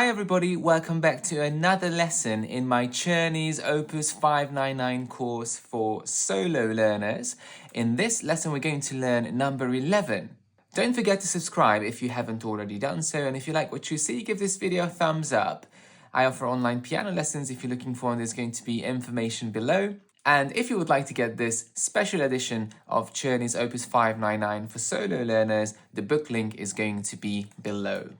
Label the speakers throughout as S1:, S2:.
S1: Hi everybody, welcome back to another lesson in my Czerny's Opus 599 course for solo learners. In this lesson we're going to learn number 11. Don't forget to subscribe if you haven't already done so, and if you like what you see, give this video a thumbs up. I offer online piano lessons. If you're looking for one, there's going to be information below. And if you would like to get this special edition of Czerny's Opus 599 for solo learners, the book link is going to be below.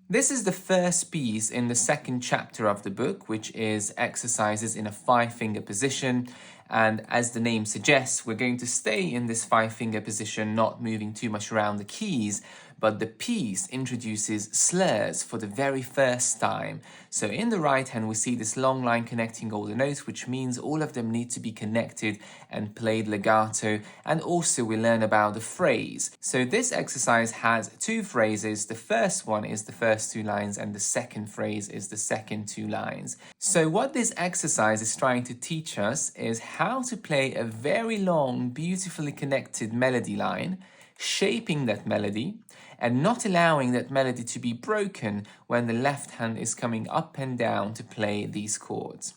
S1: This is the first piece in the second chapter of the book, which is exercises in a 5-finger position. And as the name suggests, we're going to stay in this 5-finger position, not moving too much around the keys, but the piece introduces slurs for the very first time. So in the right hand, we see this long line connecting all the notes, which means all of them need to be connected and played legato. And also we learn about the phrase. So this exercise has 2 phrases. The first one is the first 2 lines, and the second phrase is the second 2 lines. So what this exercise is trying to teach us is how to play a very long, beautifully connected melody line, shaping that melody, and not allowing that melody to be broken when the left hand is coming up and down to play these chords.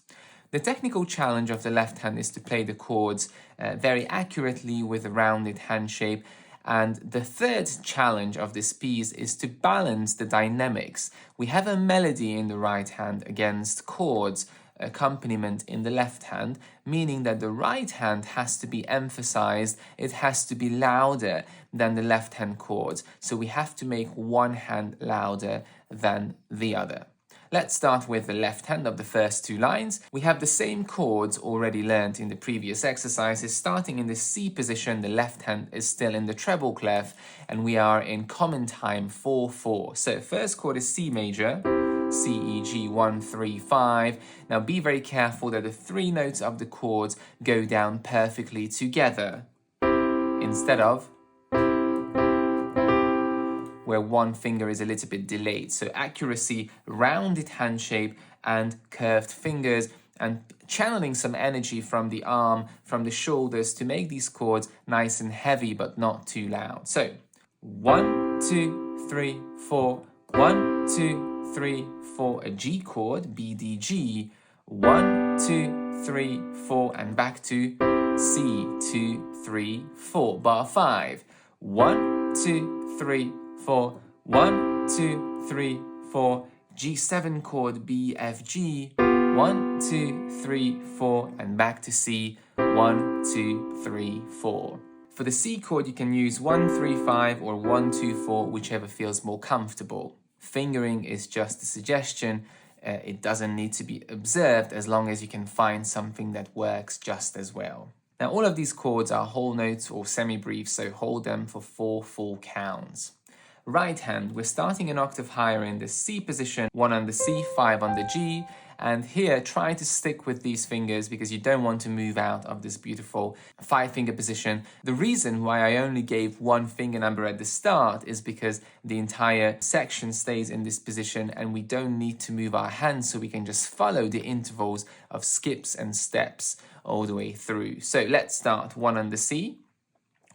S1: The technical challenge of the left hand is to play the chords very accurately with a rounded hand shape. And the third challenge of this piece is to balance the dynamics. We have a melody in the right hand against chords accompaniment in the left hand, meaning that the right hand has to be emphasized, it has to be louder than the left hand chords. So we have to make one hand louder than the other. Let's start with the left hand of the first 2 lines. We have the same chords already learned in the previous exercises. Starting in the C position, the left hand is still in the treble clef, and we are in common time 4/4. So first chord is C major, C, E, G, 1, 3, 5. Now be very careful that the 3 notes of the chords go down perfectly together, instead of where one finger is a little bit delayed. So accuracy, rounded hand shape and curved fingers, and channeling some energy from the arm, from the shoulders to make these chords nice and heavy but not too loud. So 1, 2, 3, 4, 1, 2, 3, 4, a G chord, B, D, G, 1, 2, 3, 4, and back to C, 2, 3, 4, bar 5, 1, 2, 3, 4, 1, 2, 3, 4, G7 chord, B, F, G, 1, 2, 3, 4, and back to C, 1, 2, 3, 4. For the C chord, you can use 1, 3, 5 or 1, 2, 4, whichever feels more comfortable. Fingering is just a suggestion. It doesn't need to be observed as long as you can find something that works just as well. Now, all of these chords are whole notes or semi-brief, so hold them for 4 full counts. Right hand, we're starting an octave higher in the C position, 1 on the C, 5 on the G, and here try to stick with these fingers because you don't want to move out of this beautiful 5-finger position. The reason why I only gave 1 finger number at the start is because the entire section stays in this position and we don't need to move our hands, so we can just follow the intervals of skips and steps all the way through. So let's start 1 on the C.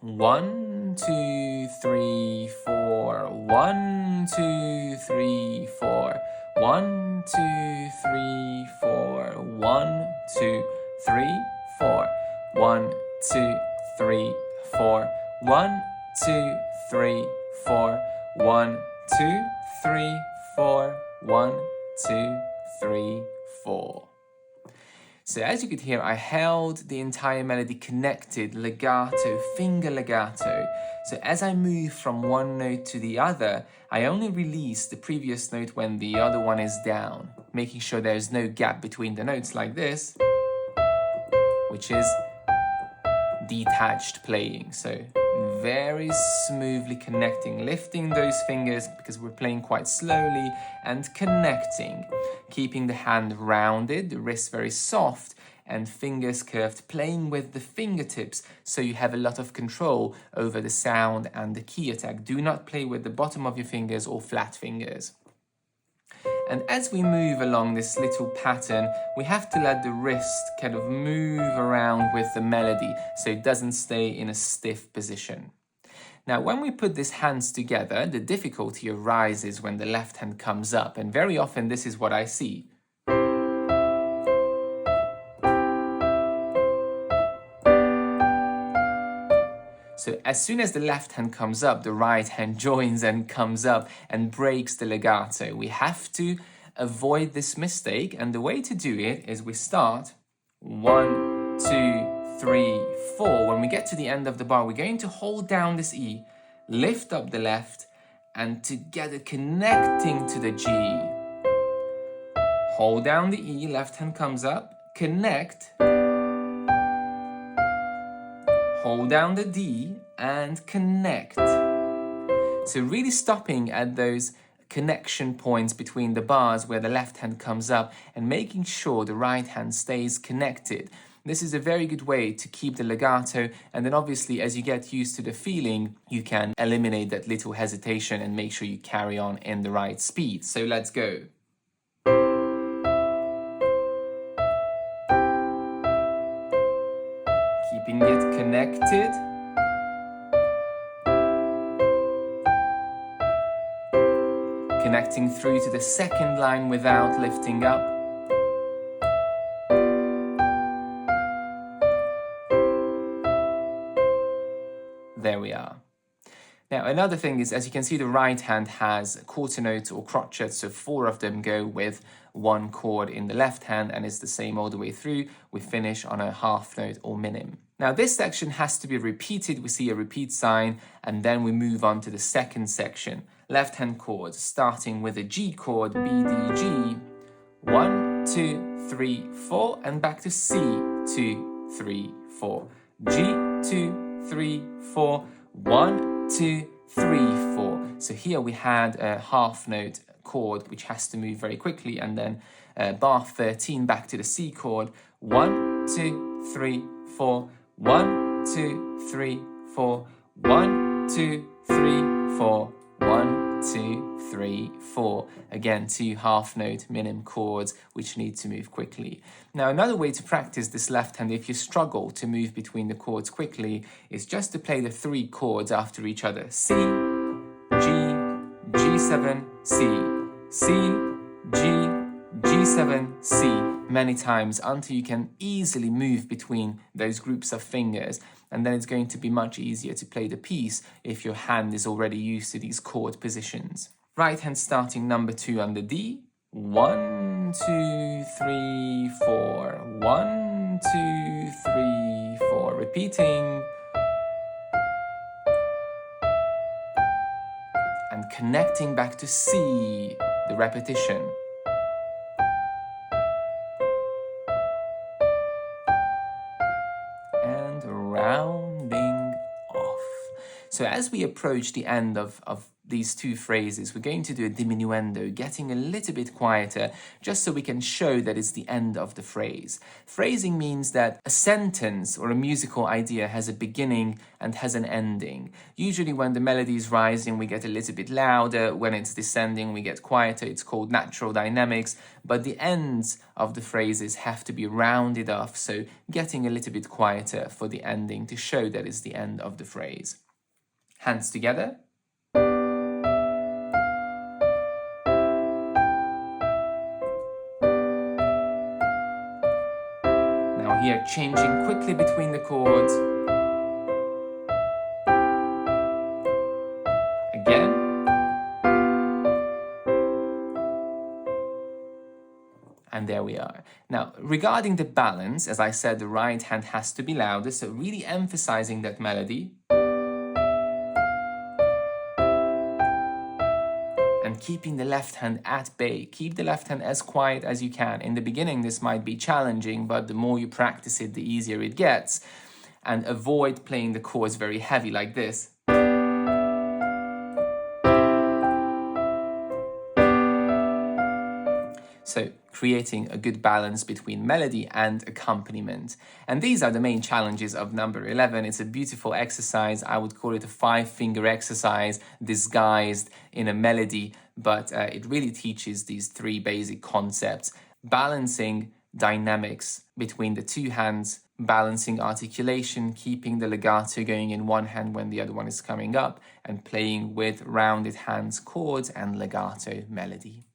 S1: 1, 2, 3, 4, 1, 2, 3, 4, 1, 2, 3, 4, 1, 2, 3, 4, 1, 2, 3, 4, 1, 2, 3, 4, 1, 2, 3, 4, 1, 2, 3, 4. So as you could hear, I held the entire melody connected, legato, finger legato. So as I move from one note to the other, I only release the previous note when the other one is down, making sure there's no gap between the notes like this, which is detached playing. So very smoothly connecting, lifting those fingers because we're playing quite slowly, and connecting, keeping the hand rounded, the wrist very soft and fingers curved, playing with the fingertips so you have a lot of control over the sound and the key attack. Do not play with the bottom of your fingers or flat fingers. And as we move along this little pattern, we have to let the wrist kind of move around with the melody so it doesn't stay in a stiff position. Now, when we put these hands together, the difficulty arises when the left hand comes up, and very often this is what I see. So as soon as the left hand comes up, the right hand joins and comes up and breaks the legato. We have to avoid this mistake, and the way to do it is we start 1, 2, 3, 4. When we get to the end of the bar, we're going to hold down this E, lift up the left, and together connecting to the G. Hold down the E, left hand comes up, connect, hold down the D and connect. So really stopping at those connection points between the bars where the left hand comes up and making sure the right hand stays connected. This is a very good way to keep the legato, and then obviously as you get used to the feeling, you can eliminate that little hesitation and make sure you carry on in the right speed. So let's go. Keeping it connected. Connecting through to the second line without lifting up. There we are. Now, another thing is, as you can see, the right hand has quarter notes or crotchets, so 4 of them go with 1 chord in the left hand, and it's the same all the way through. We finish on a half note or minim. Now, this section has to be repeated. We see a repeat sign, and then we move on to the second section. Left hand chords, starting with a G chord, B, D, G. 1, 2, 3, 4, and back to C, 2, 3, 4. G, 2, 3, 4, 1, 2, 3, 4. So here we had a half note chord which has to move very quickly, and then bar 13 back to the C chord. 1, 2, 3, 4. 1, 2, 3, 4. 1, 2, 3, 4. 1, 2, 3, 4. Again, 2 half note minim chords which need to move quickly. Now, another way to practice this left hand, if you struggle to move between the chords quickly, is just to play the 3 chords after each other. C, G, G7, C, C, G, G7, C, many times until you can easily move between those groups of fingers. And then it's going to be much easier to play the piece if your hand is already used to these chord positions. Right hand starting number 2 on the D. 1, 2, 3, 4. 1, 2, 3, 4. Repeating. And connecting back to C, the repetition. And rounding off. So as we approach the end of these 2 phrases, we're going to do a diminuendo, getting a little bit quieter, just so we can show that it's the end of the phrase. Phrasing means that a sentence or a musical idea has a beginning and has an ending. Usually when the melody is rising, we get a little bit louder. When it's descending, we get quieter. It's called natural dynamics. But the ends of the phrases have to be rounded off, so getting a little bit quieter for the ending to show that it's the end of the phrase. Hands together. Here, changing quickly between the chords. Again. And there we are. Now, regarding the balance, as I said, the right hand has to be louder, so really emphasizing that melody. And keeping the left hand at bay. Keep the left hand as quiet as you can. In the beginning, this might be challenging, but the more you practice it, the easier it gets. And avoid playing the chords very heavy like this. So creating a good balance between melody and accompaniment. And these are the main challenges of number 11. It's a beautiful exercise. I would call it a 5-finger exercise disguised in a melody, but it really teaches these 3 basic concepts: balancing dynamics between the two hands, balancing articulation, keeping the legato going in one hand when the other one is coming up, and playing with rounded hands chords and legato melody.